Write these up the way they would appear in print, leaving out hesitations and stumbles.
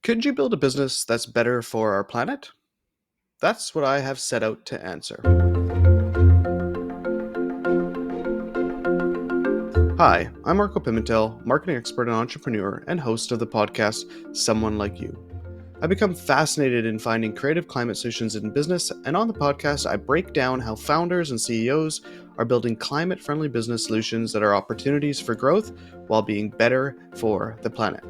Could you build a business that's better for our planet? That's what I have set out to answer. Hi, I'm Marco Pimentel, marketing expert and entrepreneur, and host of the podcast Someone Like You. I've become fascinated in finding creative climate solutions in business, and on the podcast, I break down how founders and CEOs are building climate friendly business solutions that are opportunities for growth while being better for the planet.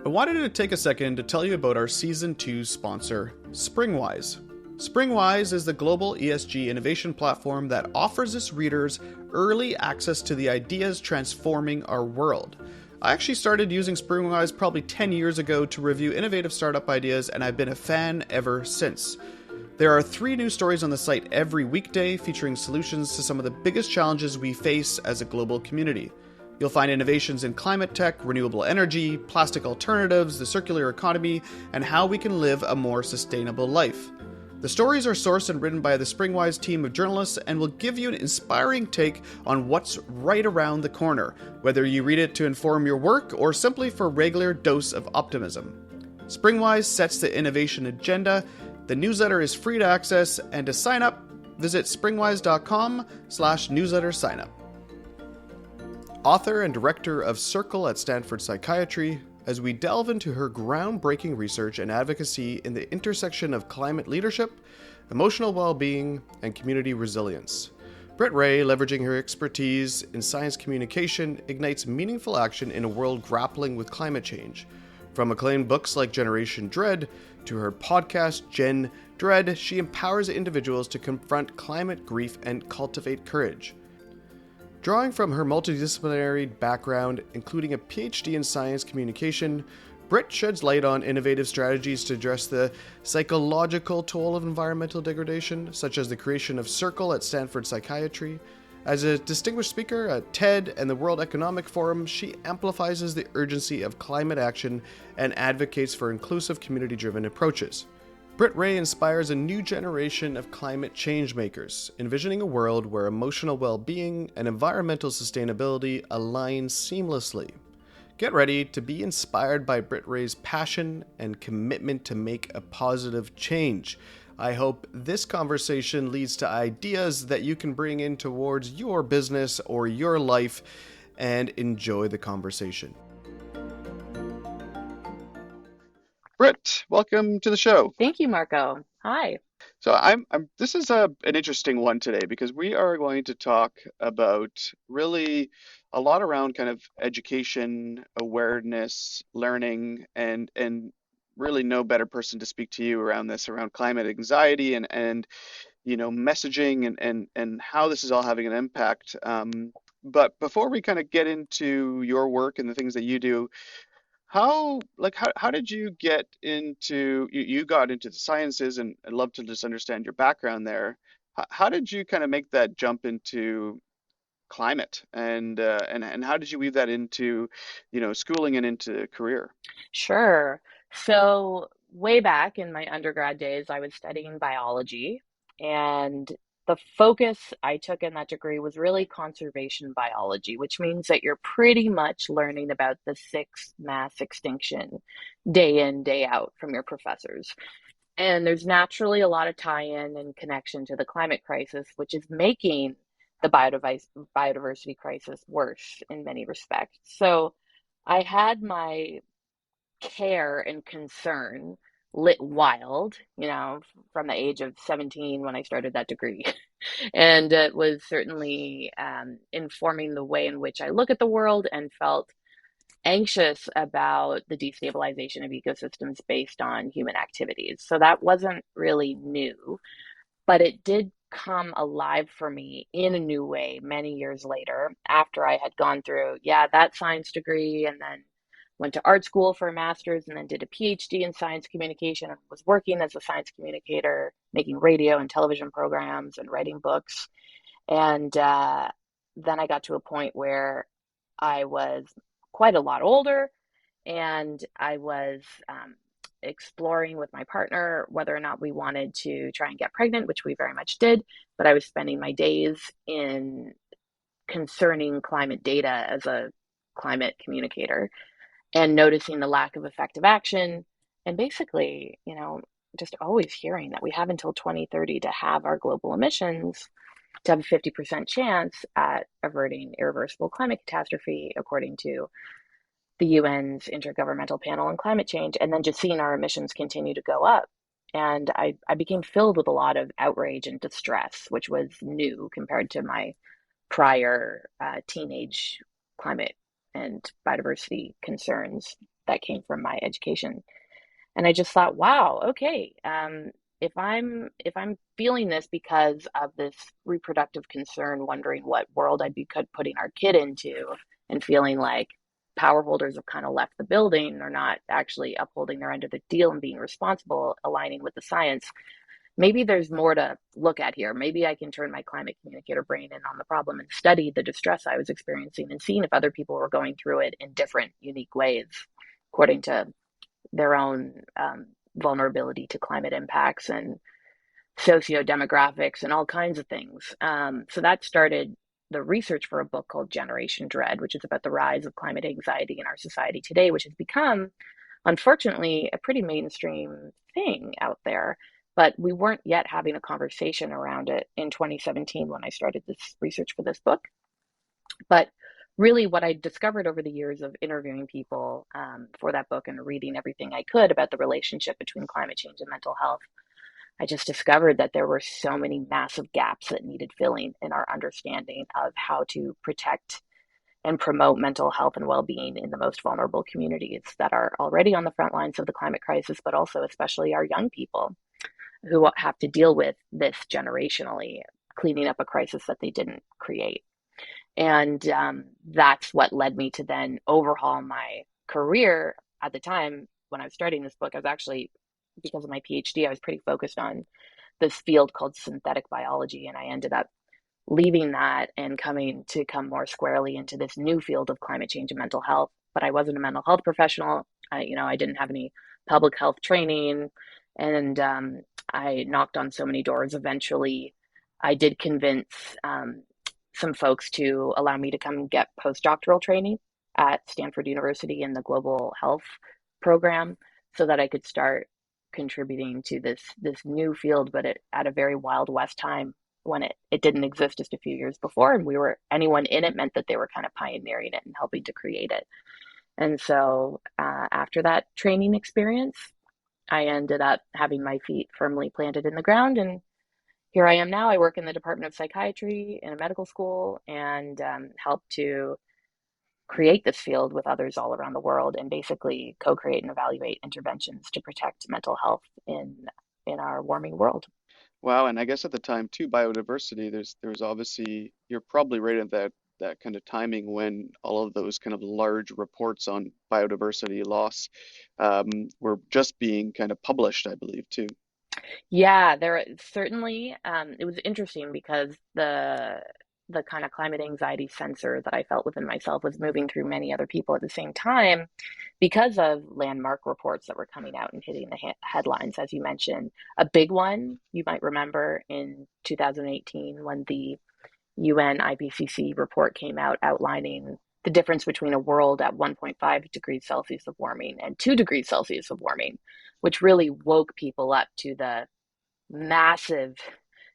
I wanted to take a second to tell you about our Season 2 sponsor, Springwise. Springwise is the global ESG innovation platform that offers its readers early access to the ideas transforming our world. I actually started using Springwise probably 10 years ago to review innovative startup ideas, and I've been a fan ever since. There are 3 new stories on the site every weekday featuring solutions to some of the biggest challenges we face as a global community. You'll find innovations in climate tech, renewable energy, plastic alternatives, the circular economy, and how we can live a more sustainable life. The stories are sourced and written by the Springwise team of journalists and will give you an inspiring take on what's right around the corner, whether you read it to inform your work or simply for a regular dose of optimism. Springwise sets the innovation agenda. The newsletter is free to access, and to sign up, visit springwise.com/newsletter signup. Author and director of Circle at Stanford Psychiatry, as we delve into her groundbreaking research and advocacy in the intersection of climate leadership, emotional well-being, and community resilience. Britt Wray, leveraging her expertise in science communication, ignites meaningful action in a world grappling with climate change. From acclaimed books like Generation Dread to her podcast, Gen Dread, she empowers individuals to confront climate grief and cultivate courage. Drawing from her multidisciplinary background, including a PhD in science communication, Britt sheds light on innovative strategies to address the psychological toll of environmental degradation, such as the creation of Circle at Stanford Psychiatry. As a distinguished speaker at TED and the World Economic Forum, she amplifies the urgency of climate action and advocates for inclusive, community-driven approaches. Britt Wray inspires a new generation of climate change makers, envisioning a world where emotional well-being and environmental sustainability align seamlessly. Get ready to be inspired by Britt Wray's passion and commitment to make a positive change. I hope this conversation leads to ideas that you can bring in towards your business or your life, and enjoy the conversation. Britt, welcome to the show. Thank you, Marco. Hi. So this is an interesting one today because we are going to talk about really a lot around kind of education, awareness, learning, and really no better person to speak to you around this, around climate anxiety and messaging and how this is all having an impact. But before we kind of get into your work and the things that you do, how did you get into you got into the sciences, and I'd love to just understand your background there. How did you kind of make that jump into climate, and how did you weave that into schooling and into career? Sure. So, way back in my undergrad days, I was studying biology, and the focus I took in that degree was really conservation biology, which means that you're pretty much learning about the sixth mass extinction day in, day out from your professors. And there's naturally a lot of tie-in and connection to the climate crisis, which is making the biodiversity crisis worse in many respects. So I had my care and concern lit wild, from the age of 17 when I started that degree. And it was certainly informing the way in which I look at the world and felt anxious about the destabilization of ecosystems based on human activities. So that wasn't really new, but it did come alive for me in a new way many years later after I had gone through, that science degree, and then went to art school for a master's, and then did a PhD in science communication and was working as a science communicator, making radio and television programs and writing books. And then I got to a point where I was quite a lot older, and I was exploring with my partner whether or not we wanted to try and get pregnant, which we very much did. But I was spending my days in concerning climate data as a climate communicator and noticing the lack of effective action And basically, just always hearing that we have until 2030 to have our global emissions to have a 50% chance at averting irreversible climate catastrophe, according to the UN's Intergovernmental Panel on Climate Change, and then just seeing our emissions continue to go up. And I became filled with a lot of outrage and distress, which was new compared to my prior teenage climate and biodiversity concerns that came from my education. And I just thought, wow, okay, if I'm feeling this because of this reproductive concern, wondering what world I'd be putting our kid into, and feeling like power holders have kind of left the building, or not actually upholding their end of the deal and being responsible, aligning with the science, maybe there's more to look at here. Maybe I can turn my climate communicator brain in on the problem and study the distress I was experiencing and seeing if other people were going through it in different, unique ways, according to their own vulnerability to climate impacts and socio-demographics and all kinds of things. So that started the research for a book called Generation Dread, which is about the rise of climate anxiety in our society today, which has become, unfortunately, a pretty mainstream thing out there. But we weren't yet having a conversation around it in 2017 when I started this research for this book. But really, what I discovered over the years of interviewing people for that book and reading everything I could about the relationship between climate change and mental health, I just discovered that there were so many massive gaps that needed filling in our understanding of how to protect and promote mental health and well-being in the most vulnerable communities that are already on the front lines of the climate crisis, but also especially our young people who have to deal with this generationally, cleaning up a crisis that they didn't create. And that's what led me to then overhaul my career. At the time when I was starting this book, I was actually, because of my PhD, I was pretty focused on this field called synthetic biology. And I ended up leaving that and come more squarely into this new field of climate change and mental health. But I wasn't a mental health professional. I didn't have any public health training. And I knocked on so many doors. Eventually, I did convince some folks to allow me to come get postdoctoral training at Stanford University in the global health program so that I could start contributing to this new field, but at a very Wild West time when it didn't exist just a few years before, and anyone in it meant that they were kind of pioneering it and helping to create it. And so after that training experience, I ended up having my feet firmly planted in the ground, and here I am now. I work in the Department of Psychiatry in a medical school and help to create this field with others all around the world, and basically co-create and evaluate interventions to protect mental health in our warming world. Wow, and I guess at the time too, biodiversity, there's obviously you're probably right at that kind of timing when all of those kind of large reports on biodiversity loss were just being kind of published, I believe, too. Yeah, there certainly it was interesting because the kind of climate anxiety sensor that I felt within myself was moving through many other people at the same time because of landmark reports that were coming out and hitting the headlines, as you mentioned. A big one you might remember in 2018 when the UN IPCC report came out outlining the difference between a world at 1.5 degrees Celsius of warming and 2 degrees Celsius of warming, which really woke people up to the massive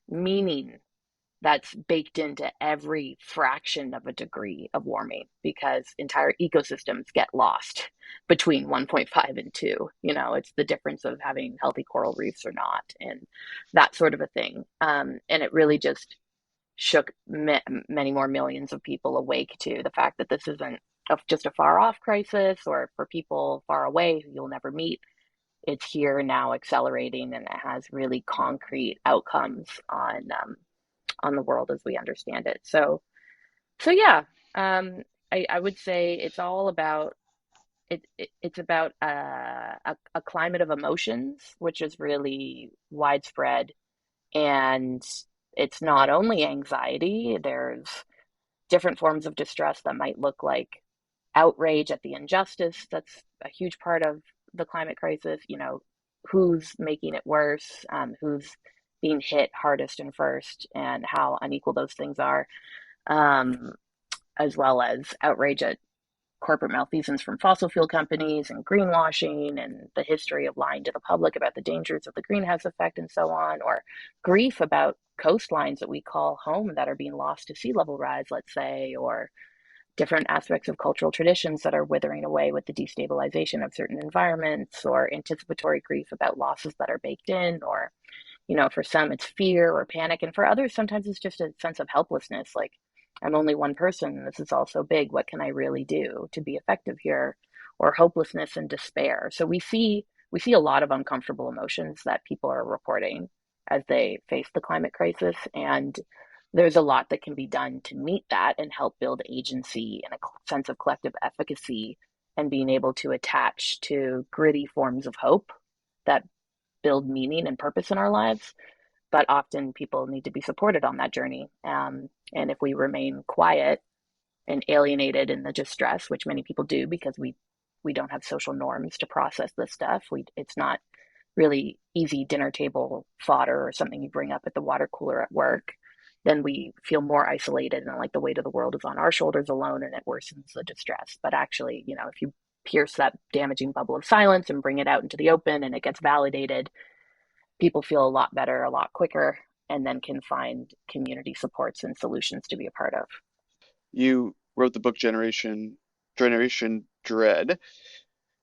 meaning that's baked into every fraction of a degree of warming, because entire ecosystems get lost between 1.5 and 2. It's the difference of having healthy coral reefs or not, and that sort of a thing. And it really just shook many more millions of people awake to the fact that this isn't just a far off crisis or for people far away who you'll never meet. It's here now, accelerating, and it has really concrete outcomes on the world as we understand it. So yeah, I would say it's all about it's about a climate of emotions, which is really widespread, and it's not only anxiety. There's different forms of distress that might look like outrage at the injustice. That's a huge part of the climate crisis. Who's making it worse, who's being hit hardest and first, and how unequal those things are, um, as well as outrage at corporate malfeasance from fossil fuel companies and greenwashing and the history of lying to the public about the dangers of the greenhouse effect and so on, or grief about coastlines that we call home that are being lost to sea level rise, let's say, or different aspects of cultural traditions that are withering away with the destabilization of certain environments, or anticipatory grief about losses that are baked in, or for some it's fear or panic, and for others sometimes it's just a sense of helplessness, like I'm only one person, this is all so big, what can I really do to be effective here? Or hopelessness and despair. So we see a lot of uncomfortable emotions that people are reporting as they face the climate crisis, and there's a lot that can be done to meet that and help build agency and a sense of collective efficacy, and being able to attach to gritty forms of hope that build meaning and purpose in our lives. But often people need to be supported on that journey. And if we remain quiet and alienated in the distress, which many people do because we don't have social norms to process this stuff, it's not really easy dinner table fodder or something you bring up at the water cooler at work, then we feel more isolated and like the weight of the world is on our shoulders alone, and it worsens the distress. But actually, if you pierce that damaging bubble of silence and bring it out into the open and it gets validated, people feel a lot better, a lot quicker, and then can find community supports and solutions to be a part of. You wrote the book Generation Dread.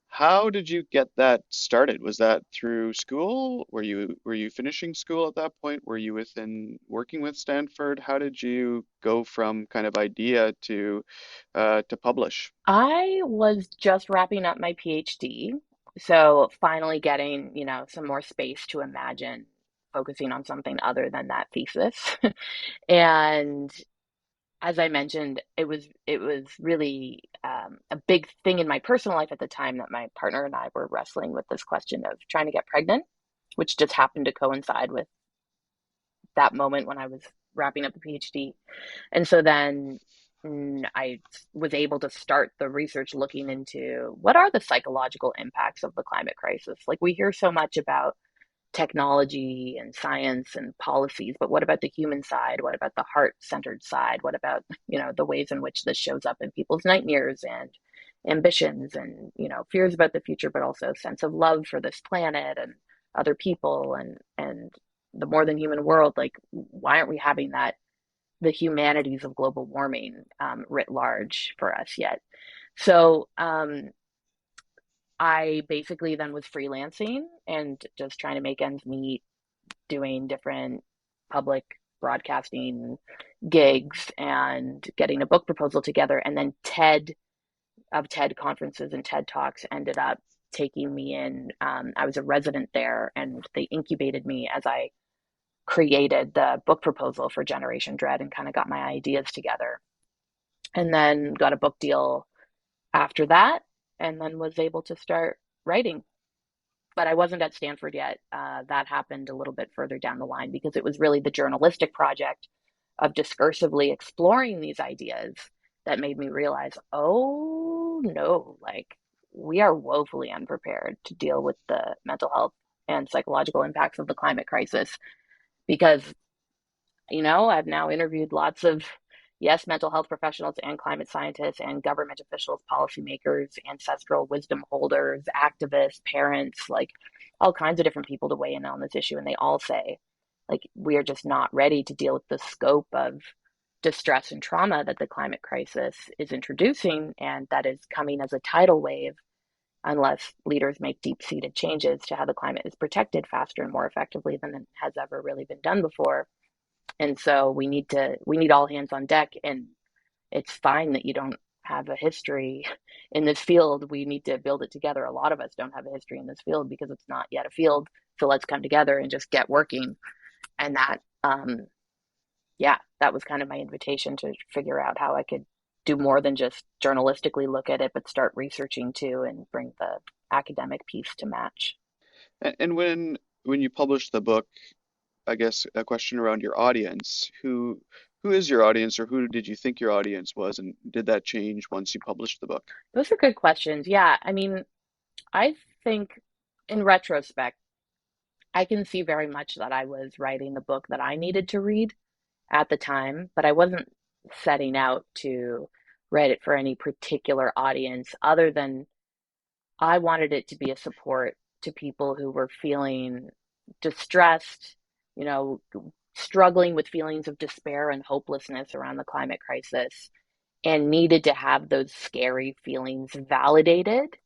How did you get that started? Was that through school? Were you finishing school at that point? Were you within working with Stanford? How did you go from kind of idea to publish? I was just wrapping up my PhD, so finally getting, some more space to imagine focusing on something other than that thesis. And as I mentioned, it was really a big thing in my personal life at the time that my partner and I were wrestling with this question of trying to get pregnant, which just happened to coincide with that moment when I was wrapping up the PhD. And so then I was able to start the research looking into what are the psychological impacts of the climate crisis. Like we hear so much about technology and science and policies, but what about the human side? What about the heart-centered side? What about, the ways in which this shows up in people's nightmares and ambitions and, fears about the future, but also a sense of love for this planet and other people and the more than human world? Like, why aren't we having that, the humanities of global warming writ large for us yet? So I basically then was freelancing and just trying to make ends meet, doing different public broadcasting gigs and getting a book proposal together. And then TED conferences and TED Talks ended up taking me in. I was a resident there, and they incubated me as I created the book proposal for Generation Dread and kind of got my ideas together. And then got a book deal after that, and then was able to start writing. But I wasn't at Stanford yet. That happened a little bit further down the line because it was really the journalistic project of discursively exploring these ideas that made me realize, oh no, like we are woefully unprepared to deal with the mental health and psychological impacts of the climate crisis. Because I've now interviewed lots of, yes, mental health professionals and climate scientists and government officials, policymakers, ancestral wisdom holders, activists, parents, like all kinds of different people to weigh in on this issue. And they all say, like, we are just not ready to deal with the scope of distress and trauma that the climate crisis is introducing and that is coming as a tidal wave unless leaders make deep seated changes to how the climate is protected faster and more effectively than it has ever really been done before. And so we need all hands on deck, and it's fine that you don't have a history in this field. We need to build it together. A lot of us don't have a history in this field because it's not yet a field. So let's come together and just get working. And that was kind of my invitation to figure out how I could do more than just journalistically look at it, but start researching too and bring the academic piece to match. And when you published the book, I guess a question around your audience, who is your audience, or who did you think your audience was, and did that change once you published the book? Those are good questions. Yeah. I mean, I think in retrospect, I can see very much that I was writing the book that I needed to read at the time, but I wasn't setting out to write it for any particular audience other than I wanted it to be a support to people who were feeling distressed, you know, struggling with feelings of despair and hopelessness around the climate crisis and needed to have those scary feelings validated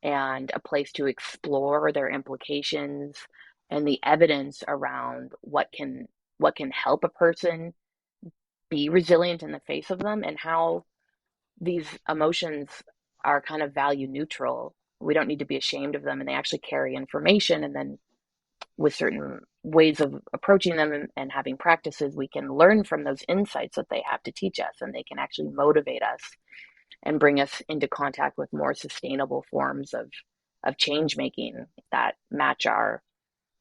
and a place to explore their implications and the evidence around what can help a person be resilient in the face of them and how these emotions are kind of value neutral. We don't need to be ashamed of them, and they actually carry information. And then, with certain ways of approaching them and having practices, we can learn from those insights that they have to teach us, and they can actually motivate us and bring us into contact with more sustainable forms of change making that match our,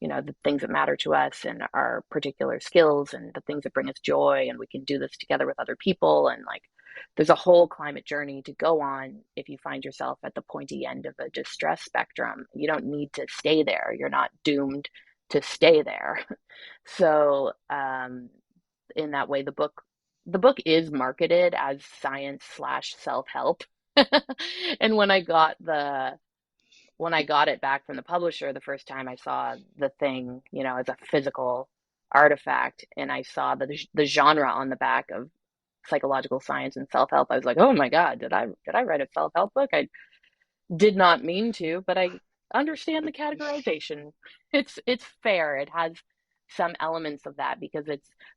the things that matter to us and our particular skills and the things that bring us joy. And we can do this together with other people. And like, there's a whole climate journey to go on. If you find yourself at the pointy end of a distress spectrum, you don't need to stay there. You're not doomed to stay there. So, in that way, the book is marketed as science slash self-help. And when I got it back from the publisher the first time, I saw the thing, as a physical artifact, and I saw the genre on the back of psychological science and self-help. I was like, oh my God, did I write a self-help book? I did not mean to, but I understand the categorization. It's fair. It has some elements of that because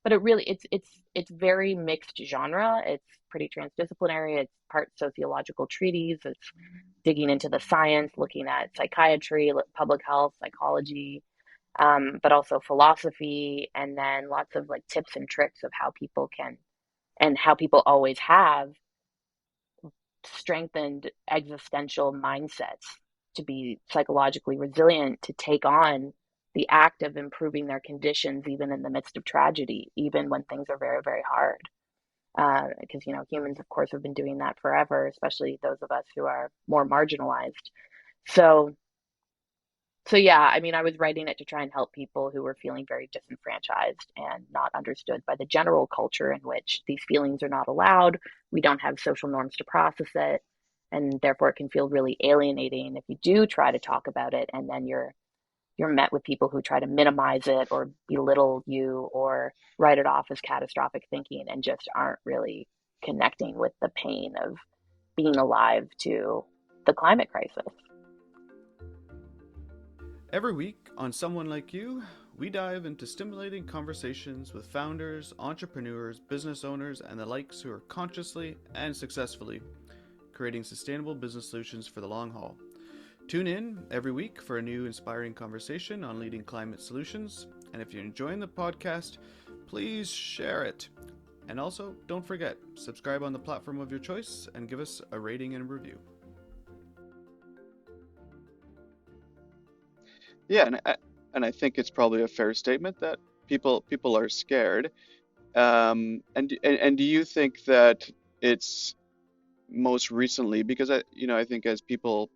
but it really it's very mixed genre. It's pretty transdisciplinary. It's part sociological treatise. It's digging into the science, looking at psychiatry, public health, psychology, but also philosophy, and then lots of like tips and tricks of how people can and how people always have strengthened existential mindsets to be psychologically resilient, to take on the act of improving their conditions, even in the midst of tragedy, even when things are very, very hard. Because, humans, of course, have been doing that forever, especially those of us who are more marginalized. So, so yeah, I mean, I was writing it to try and help people who were feeling very disenfranchised and not understood by the general culture in which these feelings are not allowed. We don't have social norms to process it, and therefore it can feel really alienating if you do try to talk about it, and then you're met with people who try to minimize it or belittle you or write it off as catastrophic thinking and just aren't really connecting with the pain of being alive to the climate crisis. Every week on Someone Like You, we dive into stimulating conversations with founders, entrepreneurs, business owners, and the likes who are consciously and successfully creating sustainable business solutions for the long haul. Tune in every week for a new inspiring conversation on leading climate solutions. And if you're enjoying the podcast, please share it. And also, don't forget, subscribe on the platform of your choice and give us a rating and review. Yeah, and I think it's probably a fair statement that people are scared. And do you think that it's most recently because I think as people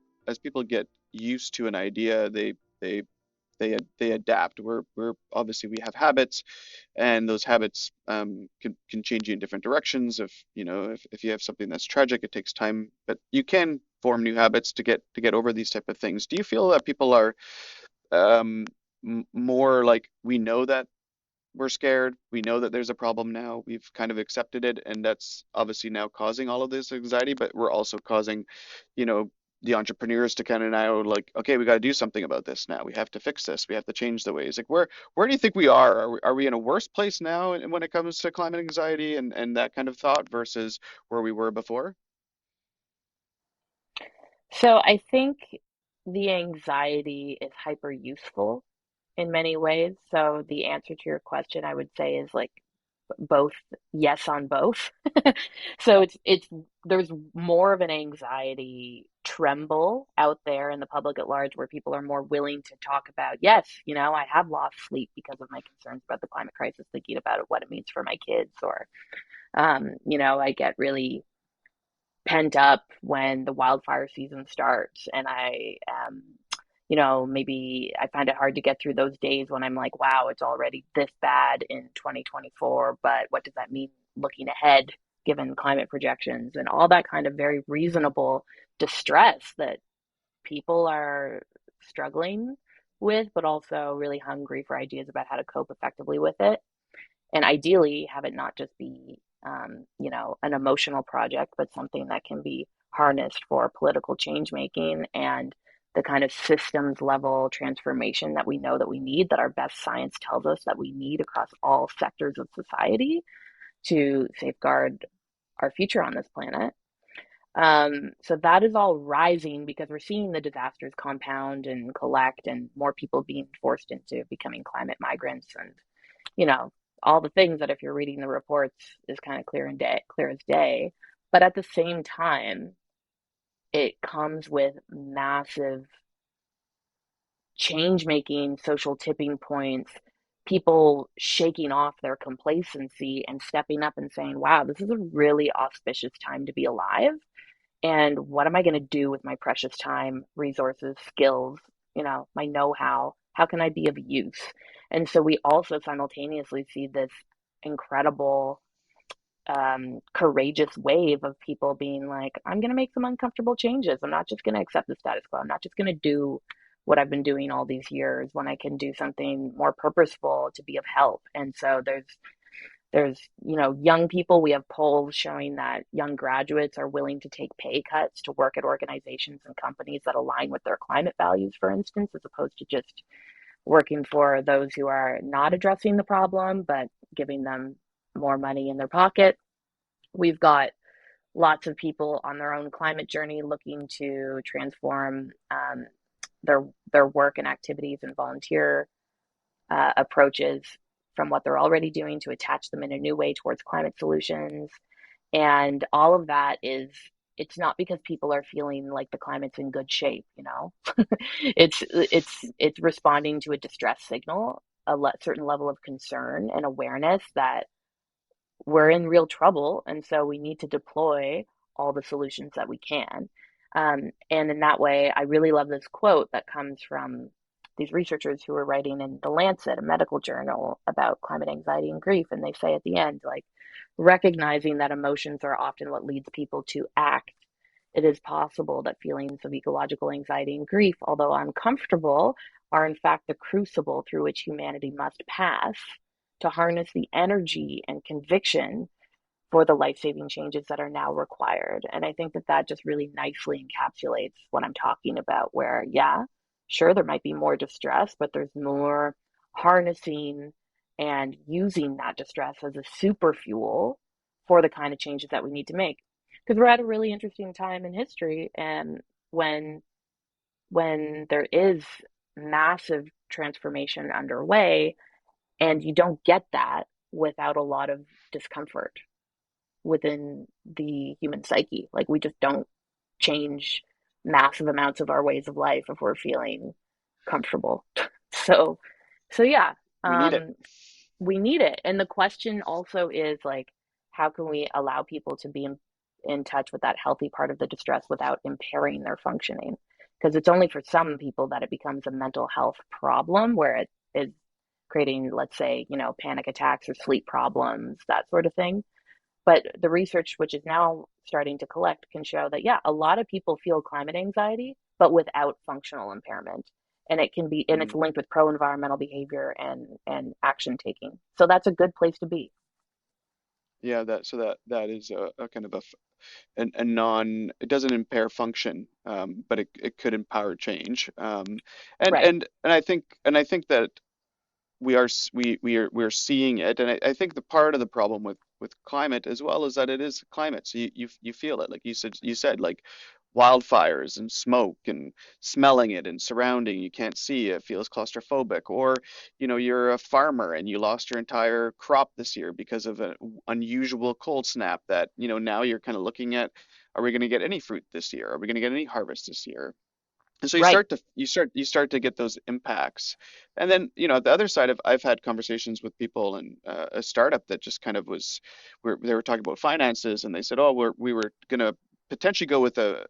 get used to an idea, they they adapt. We're obviously we have habits, and those habits can change you in different directions. If you have something that's tragic, it takes time, but you can form new habits to get over these type of things. Do you feel that people are um, more like we know that we're scared. We know that there's a problem now. We've kind of accepted it, and that's obviously now causing all of this anxiety, but we're also causing, you know, the entrepreneurs to kind of now like, okay, we got to do something about this now. We have to fix this. We have to change the ways. Like, where do you think we are? Are we in a worse place now when it comes to climate anxiety and that kind of thought versus where we were before? So I think the anxiety is hyper useful in many ways. So the answer to your question, I would say, is like both, yes on both. So it's there's more of an anxiety tremble out there in the public at large where people are more willing to talk about, yes, I have lost sleep because of my concerns about the climate crisis, thinking about what it means for my kids, or I get really pent up when the wildfire season starts and maybe I find it hard to get through those days when I'm like, wow, it's already this bad in 2024, but what does that mean looking ahead given climate projections and all that kind of very reasonable distress that people are struggling with, but also really hungry for ideas about how to cope effectively with it. And ideally, have it not just be, an emotional project, but something that can be harnessed for political change making and the kind of systems level transformation that we know that we need, that our best science tells us that we need across all sectors of society to safeguard our future on this planet. So that is all rising because we're seeing the disasters compound and collect, and more people being forced into becoming climate migrants, and you know all the things that if you're reading the reports is kind of clear as day. But at the same time, it comes with massive change making social tipping points, people shaking off their complacency and stepping up and saying, wow, this is a really auspicious time to be alive. And what am I going to do with my precious time, resources, skills, my know-how? How can I be of use? And so we also simultaneously see this incredible, courageous wave of people being like, I'm going to make some uncomfortable changes. I'm not just going to accept the status quo. I'm not just going to do what I've been doing all these years when I can do something more purposeful to be of help. And so there's young people. We have polls showing that young graduates are willing to take pay cuts to work at organizations and companies that align with their climate values, for instance, as opposed to just working for those who are not addressing the problem, but giving them more money in their pocket. We've got lots of people on their own climate journey looking to transform their work and activities and volunteer approaches from what they're already doing to attach them in a new way towards climate solutions. And all of that it's not because people are feeling like the climate's in good shape. It's responding to a distress signal, certain level of concern and awareness that we're in real trouble, and so we need to deploy all the solutions that we can. And in that way, I really love this quote that comes from these researchers who are writing in The Lancet, a medical journal, about climate anxiety and grief. And they say at the end, like, recognizing that emotions are often what leads people to act, it is possible that feelings of ecological anxiety and grief, although uncomfortable, are in fact the crucible through which humanity must pass to harness the energy and conviction for the life-saving changes that are now required. And I think that that just really nicely encapsulates what I'm talking about, where, yeah, sure, there might be more distress, but there's more harnessing and using that distress as a super fuel for the kind of changes that we need to make. Because we're at a really interesting time in history, and when there is massive transformation underway, and you don't get that without a lot of discomfort within the human psyche. Like, we just don't change massive amounts of our ways of life if we're feeling comfortable. So, so yeah, We need it. um, we need it. And the question also is like, how can we allow people to be in touch with that healthy part of the distress without impairing their functioning? Because it's only for some people that it becomes a mental health problem where it is creating, let's say, panic attacks or sleep problems, that sort of thing. But the research, which is now starting to collect, can show that, yeah, a lot of people feel climate anxiety, but without functional impairment. And it's Mm. linked with pro-environmental behavior and action taking. So that's a good place to be. Yeah, that is a kind of a non, it doesn't impair function, but it could empower change. And Right. I think that we're seeing it, and I think the part of the problem with climate as well is that it is climate, so you feel it, like you said, like wildfires and smoke and smelling it and surrounding, you can't see, it feels claustrophobic. Or you're a farmer and you lost your entire crop this year because of an unusual cold snap that now you're kind of looking at, are we going to get any fruit this year, are we going to get any harvest this year? And so Right. you start to get those impacts. And then, the other side of, I've had conversations with people in a startup that just kind of was, where they were talking about finances, and they said, oh, we were gonna potentially go with a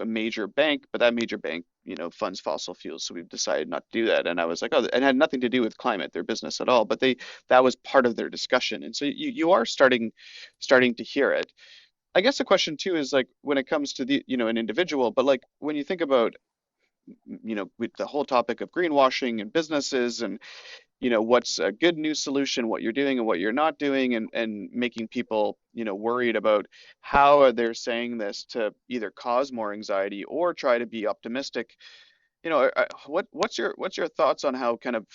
major bank, but that major bank, funds fossil fuels. So we've decided not to do that. And I was like, oh, and it had nothing to do with climate, their business at all, but that was part of their discussion. And so you are starting to hear it. I guess the question too is like when it comes to an individual, but like when you think about, with the whole topic of greenwashing and businesses and what's a good news solution, what you're doing and what you're not doing, and making people worried about how are they saying this to either cause more anxiety or try to be optimistic. What's your thoughts on how kind of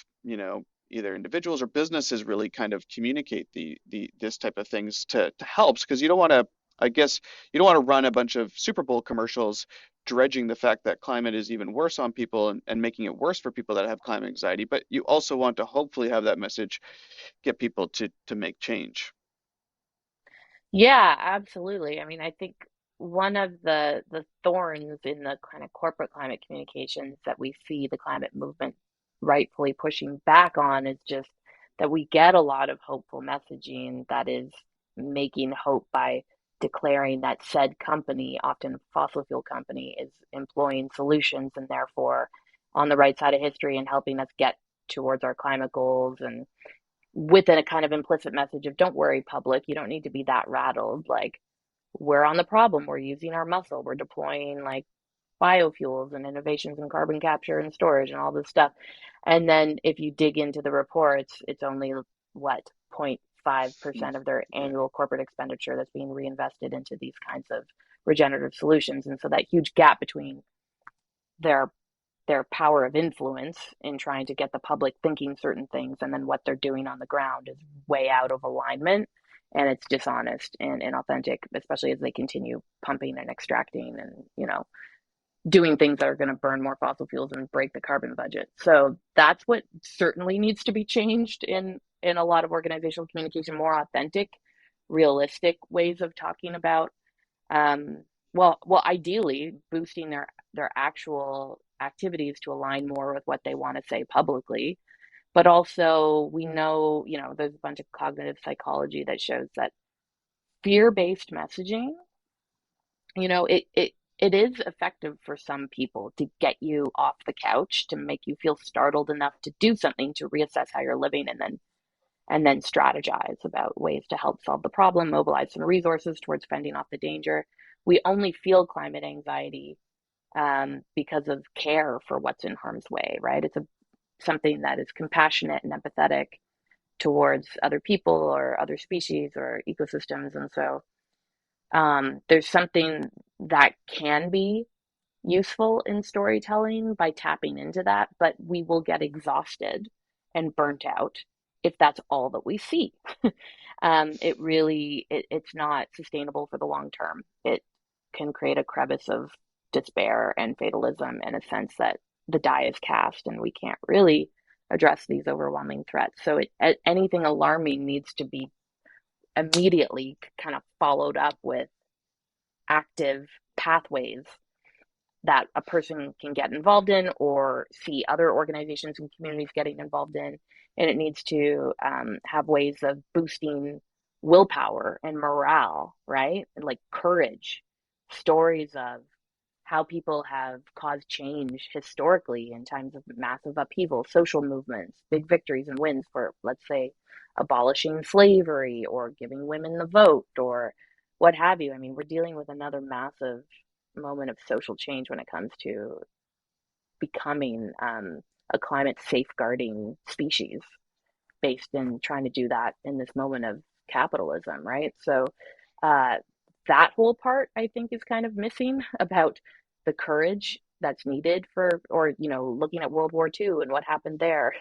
either individuals or businesses really kind of communicate the this type of things to helps, because you don't want to, I guess, you don't want to run a bunch of Super Bowl commercials dredging the fact that climate is even worse on people, and making it worse for people that have climate anxiety, but you also want to hopefully have that message get people to make change. Yeah, absolutely. I mean, I think one of the thorns in the kind of corporate climate communications that we see the climate movement rightfully pushing back on is just that we get a lot of hopeful messaging that is making hope by declaring that said company, often a fossil fuel company, is employing solutions and therefore on the right side of history and helping us get towards our climate goals, and within a kind of implicit message of don't worry, public, you don't need to be that rattled. Like, we're on the problem, we're using our muscle, we're deploying like biofuels and innovations in carbon capture and storage and all this stuff. And then if you dig into the reports, it's only what 0.5% of their Yeah. annual corporate expenditure that's being reinvested into these kinds of regenerative solutions. And so that huge gap between their their power of influence in trying to get the public thinking certain things and then what they're doing on the ground is way out of alignment, and it's dishonest and inauthentic, especially as they continue pumping and extracting and doing things that are going to burn more fossil fuels and break the carbon budget. So that's what certainly needs to be changed in a lot of organizational communication, more authentic, realistic ways of talking about ideally boosting their actual activities to align more with what they want to say publicly. But also, we know, there's a bunch of cognitive psychology that shows that fear-based messaging, it is effective for some people to get you off the couch, to make you feel startled enough to do something, to reassess how you're living, and then strategize about ways to help solve the problem, mobilize some resources towards fending off the danger. We only feel climate anxiety because of care for what's in harm's way, right? It's something that is compassionate and empathetic towards other people or other species or ecosystems. And so there's something that can be useful in storytelling by tapping into that, but we will get exhausted and burnt out if that's all that we see. It's not sustainable for the long term. It can create a crevice of despair and fatalism, and a sense that the die is cast and we can't really address these overwhelming threats. So anything alarming needs to be immediately kind of followed up with active pathways that a person can get involved in or see other organizations and communities getting involved in. And it needs to have ways of boosting willpower and morale, right? And like courage, stories of how people have caused change historically in times of massive upheaval, social movements, big victories and wins for, let's say, abolishing slavery or giving women the vote or what have you. I mean, we're dealing with another massive moment of social change when it comes to becoming a climate safeguarding species, based in trying to do that in this moment of capitalism, right? So uh, that whole part I think is kind of missing about the courage that's needed for, or looking at World War II and what happened there,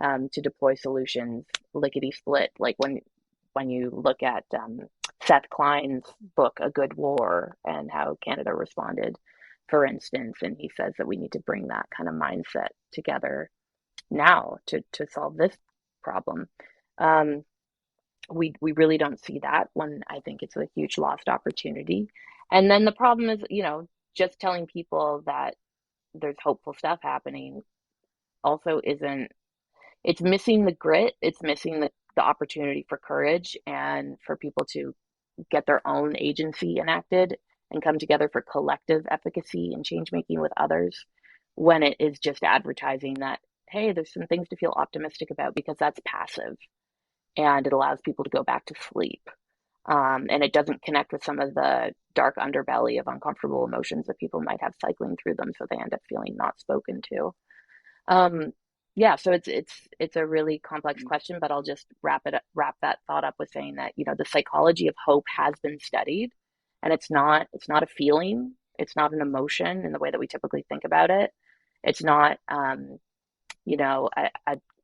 to deploy solutions lickety split. Like when you look at Seth Klein's book A Good War and how Canada responded, for instance, and he says that we need to bring that kind of mindset together now to solve this problem. Um, we really don't see that when I think it's a huge lost opportunity. And then the problem is, just telling people that there's hopeful stuff happening also isn't, it's missing the grit, it's missing the opportunity for courage and for people to get their own agency enacted and come together for collective efficacy and change making with others, when it is just advertising that, hey, there's some things to feel optimistic about, because that's passive and it allows people to go back to sleep. And it doesn't connect with some of the dark underbelly of uncomfortable emotions that people might have cycling through them, so they end up feeling not spoken to. Um, yeah, so it's a really complex question, but I'll just wrap that thought up with saying that, the psychology of hope has been studied, and it's not a feeling, it's not an emotion in the way that we typically think about it. It's not a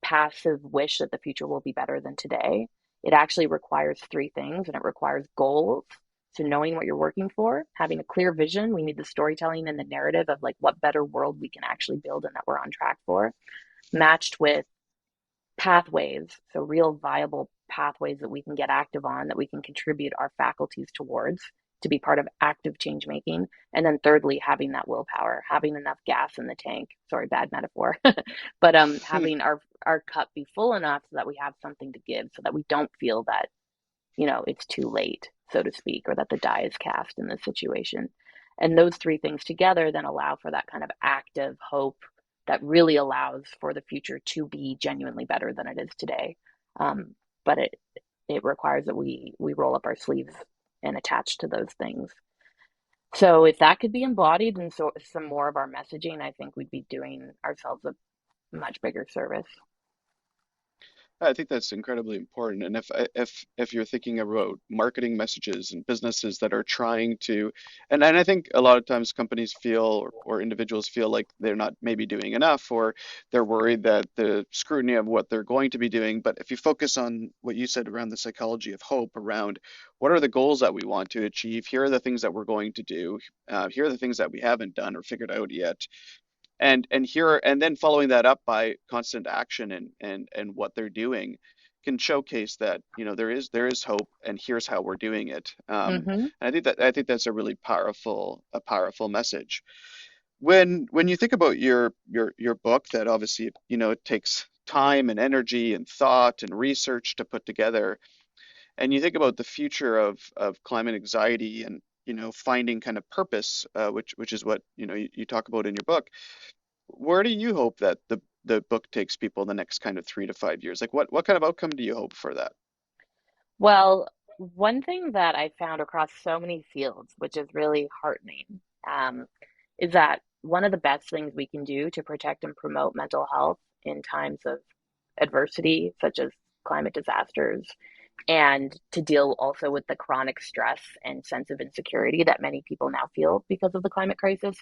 passive wish that the future will be better than today. It actually requires three things, and it requires goals. So knowing what you're working for, having a clear vision. We need the storytelling and the narrative of like what better world we can actually build and that we're on track for, matched with pathways, so real viable pathways that we can get active on, that we can contribute our faculties towards to be part of active change making. And then thirdly, having that willpower, having enough gas in the tank. Sorry, bad metaphor. But having our cup be full enough so that we have something to give, so that we don't feel that, it's too late, so to speak, or that the die is cast in this situation. And those three things together then allow for that kind of active hope that really allows for the future to be genuinely better than it is today. But it requires that we roll up our sleeves and attach to those things. So if that could be embodied in some more of our messaging, I think we'd be doing ourselves a much bigger service. I think that's incredibly important. And if you're thinking about marketing messages and businesses that are trying to, and I think a lot of times companies feel or individuals feel like they're not maybe doing enough, or they're worried that the scrutiny of what they're going to be doing. But if you focus on what you said around the psychology of hope, around what are the goals that we want to achieve, here are the things that we're going to do, here are the things that we haven't done or figured out yet, and then following that up by constant action and what they're doing can showcase that there is hope, and here's how we're doing it. Mm-hmm. And I think that's a really powerful message. When you think about your book, that obviously it takes time and energy and thought and research to put together, and you think about the future of climate anxiety and finding kind of purpose, which is what you talk about in your book. Where do you hope that the book takes people in the next kind of 3 to 5 years? Like what kind of outcome do you hope for that? Well, one thing that I found across so many fields, which is really heartening, um, is that one of the best things we can do to protect and promote mental health in times of adversity, such as climate disasters, and to deal also with the chronic stress and sense of insecurity that many people now feel because of the climate crisis,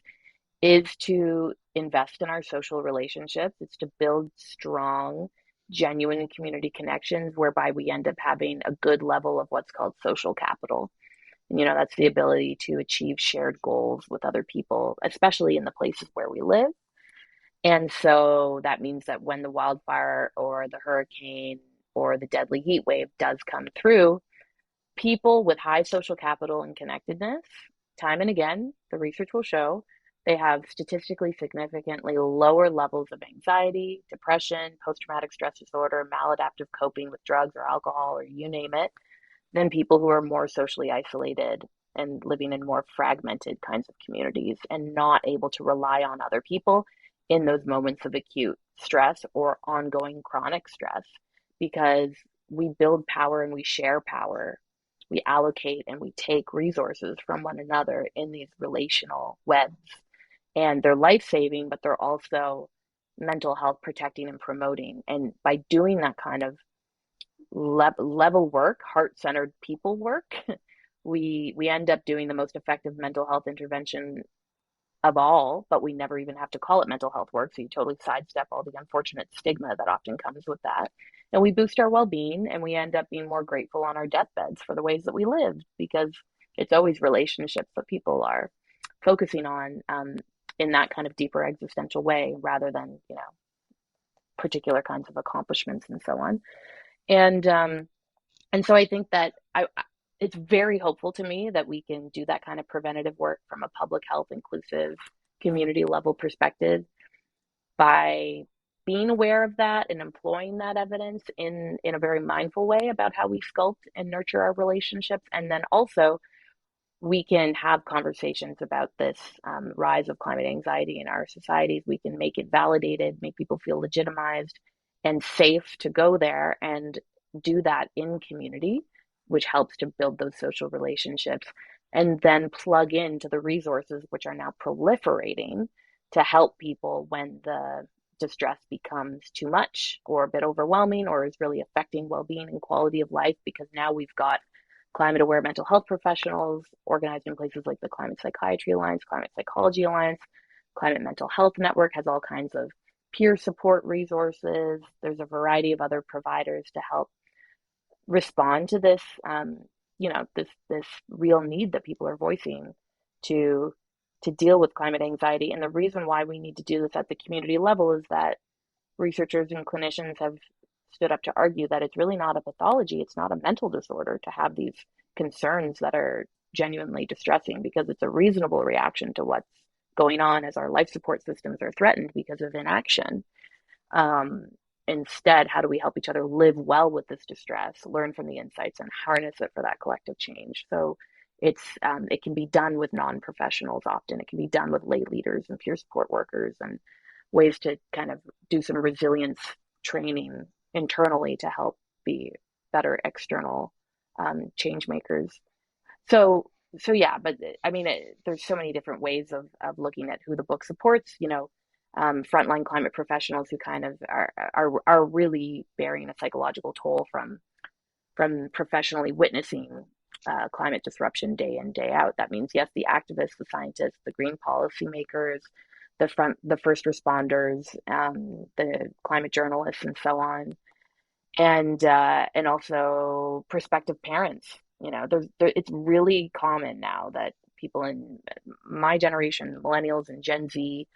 is to invest in our social relationships. It's to build strong, genuine community connections whereby we end up having a good level of what's called social capital. And, that's the ability to achieve shared goals with other people, especially in the places where we live. And so that means that when the wildfire or the hurricane or the deadly heat wave does come through, people with high social capital and connectedness, time and again, the research will show they have statistically significantly lower levels of anxiety, depression, post traumatic stress disorder, maladaptive coping with drugs or alcohol, or you name it, than people who are more socially isolated and living in more fragmented kinds of communities and not able to rely on other people in those moments of acute stress or ongoing chronic stress, because we build power and we share power. We allocate and we take resources from one another in these relational webs. And they're life saving, but they're also mental health protecting and promoting. And by doing that kind of level work, heart centered people work, we end up doing the most effective mental health intervention of all, but we never even have to call it mental health work. So you totally sidestep all the unfortunate stigma that often comes with that. And we boost our well being, and we end up being more grateful on our deathbeds for the ways that we lived, because it's always relationships that people are focusing on, in that kind of deeper existential way, rather than, particular kinds of accomplishments and so on. And so I think that it's very hopeful to me that we can do that kind of preventative work from a public health, inclusive, community level perspective by being aware of that and employing that evidence in a very mindful way about how we sculpt and nurture our relationships. And then also we can have conversations about this rise of climate anxiety in our societies. We can make it validated, make people feel legitimized and safe to go there and do that in community, which helps to build those social relationships, and then plug into the resources which are now proliferating to help people when the distress becomes too much or a bit overwhelming or is really affecting well-being and quality of life, because now we've got climate aware mental health professionals organized in places like the Climate Psychiatry Alliance, Climate Psychology Alliance. Climate Mental Health Network has all kinds of peer support resources. There's a variety of other providers to help respond to this, this real need that people are voicing to to deal with climate anxiety. And the reason why we need to do this at the community level is that researchers and clinicians have stood up to argue that it's really not a pathology, it's not a mental disorder to have these concerns that are genuinely distressing, because it's a reasonable reaction to what's going on as our life support systems are threatened because of inaction. Um, Instead, how do we help each other live well with this distress, learn from the insights, and harness it for that collective change? So it can be done with non-professionals often. It can be done with lay leaders and peer support workers, and ways to kind of do some resilience training internally to help be better external change makers. So, so yeah, but I mean, there's so many different ways of looking at who the book supports. Frontline climate professionals who kind of are really bearing a psychological toll from professionally witnessing climate disruption day in, day out. That means, yes, the activists, the scientists, the green policymakers, the first responders, the climate journalists, and so on, and also prospective parents. It's really common now that people in my generation, millennials and Gen Z,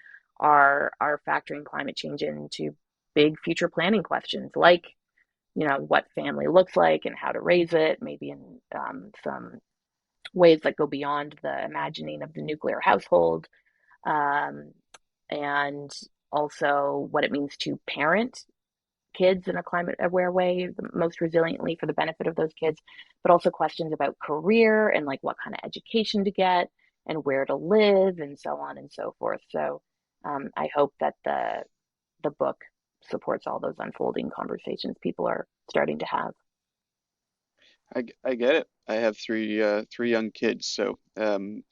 are factoring climate change into big future planning questions, like what family looks like and how to raise it, maybe in some ways that go beyond the imagining of the nuclear household, um, and also what it means to parent kids in a climate aware way, the most resiliently for the benefit of those kids, but also questions about career and like what kind of education to get and where to live and so on and so forth. So I hope that the book supports all those unfolding conversations people are starting to have. I get it. I have three young kids, so and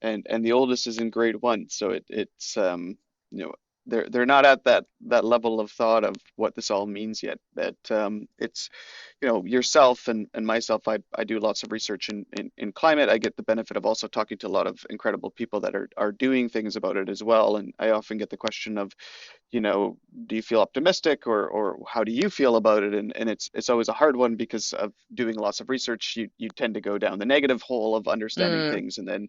the oldest is in grade one, so it's you know they're not at that level of thought of what this all means yet. That it's yourself and myself. I do lots of research in climate. I get the benefit of also talking to a lot of incredible people that are doing things about it as well, and I often get the question of do you feel optimistic or how do you feel about it? And it's always a hard one because of doing lots of research. You tend to go down the negative hole of understanding Mm, things, and then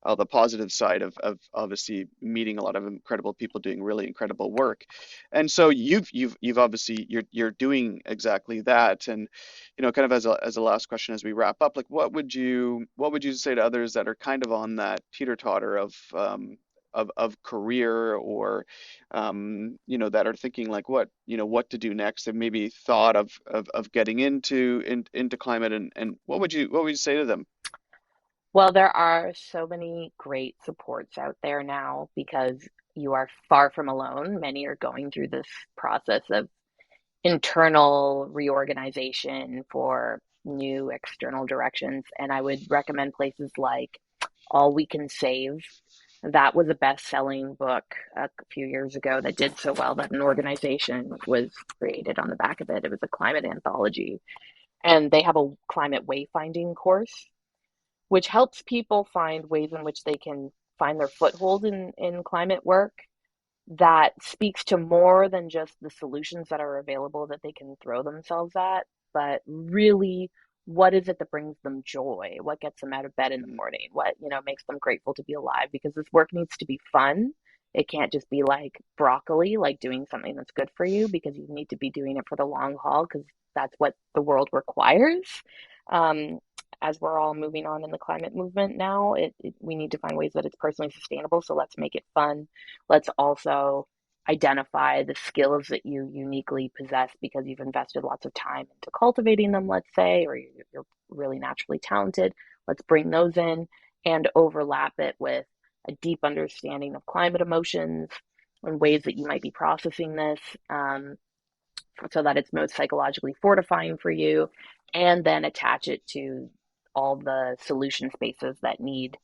the positive side of obviously meeting a lot of incredible people doing really incredible work. And so you've obviously you're doing exactly that. And kind of as a last question as we wrap up, like what would you say to others that are kind of on that teeter-totter of career or that are thinking like what to do next and maybe thought of getting into climate and what would you say to them? well, there are so many great supports out there now because you are far from alone. Many are going through this process of internal reorganization for new external directions. And I would recommend places like All We Can Save. That was a best-selling book a few years ago that did so well that an organization was created on the back of it. It was a climate anthology. And they have a climate wayfinding course, which helps people find ways in which they can find their foothold in climate work that speaks to more than just the solutions that are available that they can throw themselves at, but really what is it that brings them joy? What gets them out of bed in the Mm, morning? What, makes them grateful to be alive? Because this work needs to be fun. It can't just be like broccoli, like doing something that's good for you, because you need to be doing it for the long haul, because that's what the world requires. Um, as we're all moving on in the climate movement now, we need to find ways that it's personally sustainable. So let's make it fun. Let's also identify the skills that you uniquely possess because you've invested lots of time into cultivating them, let's say, or you're really naturally talented. Let's bring those in and overlap it with a deep understanding of climate emotions and ways that you might be processing this, so that it's most psychologically fortifying for you, and then attach it to all the solution spaces that need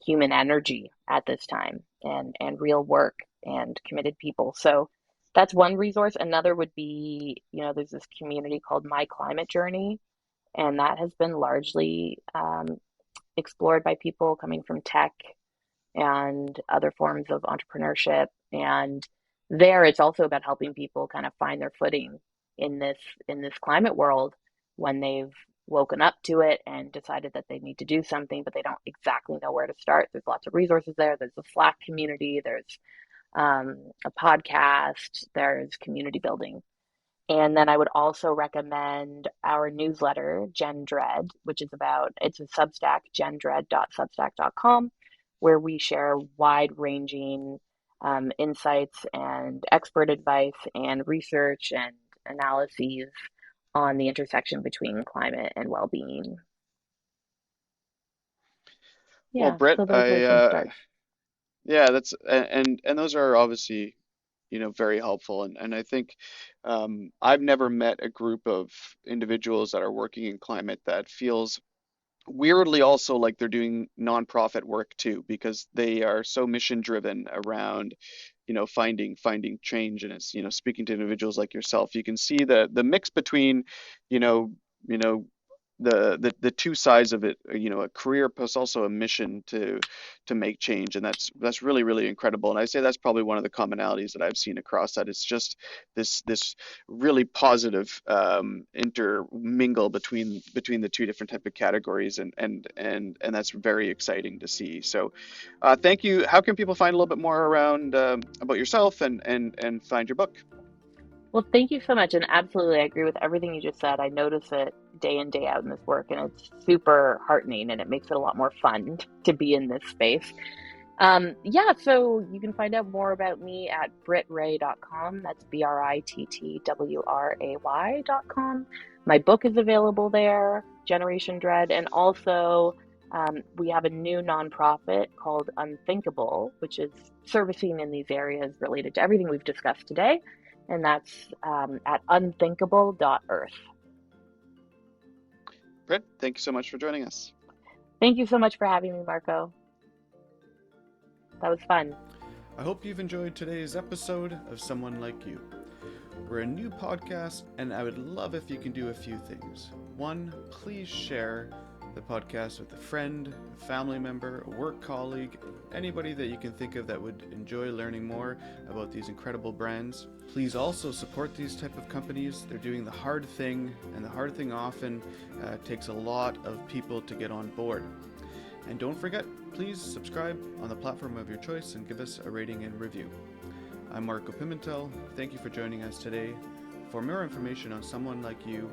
human energy at this time, and real work and committed people. So that's one resource. Another would be, there's this community called My Climate Journey, and that has been largely explored by people coming from tech and other forms of entrepreneurship. And there, it's also about helping people kind of find their footing in this climate world when they've woken up to it and decided that they need to do something, but they don't exactly know where to start. There's lots of resources there. There's a Slack community. There's a podcast. There's community building. And then I would also recommend our newsletter, Gen Dread, it's a Substack, gendread.substack.com, where we share wide-ranging insights and expert advice and research and analyses on the intersection between climate and well-being. Well, Yeah, Britt, so those are some starts. yeah, that's and those are obviously, very helpful. And I think I've never met a group of individuals that are working in climate that feels weirdly also like they're doing nonprofit work too, because they are so mission driven around, finding change. And it's, speaking to individuals like yourself, you can see the mix between, you know, you know, the two sides of it, a career plus also a mission to make change. And that's really, really incredible. And I say that's probably one of the commonalities that I've seen across that. It's just this really positive intermingle between the two different type of categories, and that's very exciting to see. So thank you. How can people find a little bit more around about yourself and find your book? Well, thank you so much. And absolutely, I agree with everything you just said. I notice it day in, day out in this work, and it's super heartening, and it makes it a lot more fun to be in this space. Yeah, so you can find out more about me at brittwray.com. That's BRITTWRAY.com. My book is available there, Generation Dread. And also, we have a new nonprofit called Unthinkable, which is servicing in these areas related to everything we've discussed today. And that's at unthinkable.earth. Britt, thank you so much for joining us. Thank you so much for having me, Marco. That was fun. I hope you've enjoyed today's episode of Someone Like You. We're a new podcast, and I would love if you can do a few things. One, please share the podcast with a friend, a family member, a work colleague, anybody that you can think of that would enjoy learning more about these incredible brands. Please also support these type of companies. They're doing the hard thing, and the hard thing often takes a lot of people to get on board. And don't forget, please subscribe on the platform of your choice and give us a rating and review. I'm Marco Pimentel. Thank you for joining us today. For more information on Someone Like You,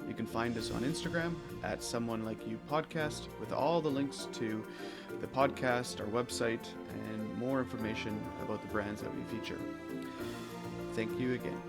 you can find us on Instagram at Someone Like You Podcast, with all the links to the podcast, our website, and more information about the brands that we feature. Thank you again.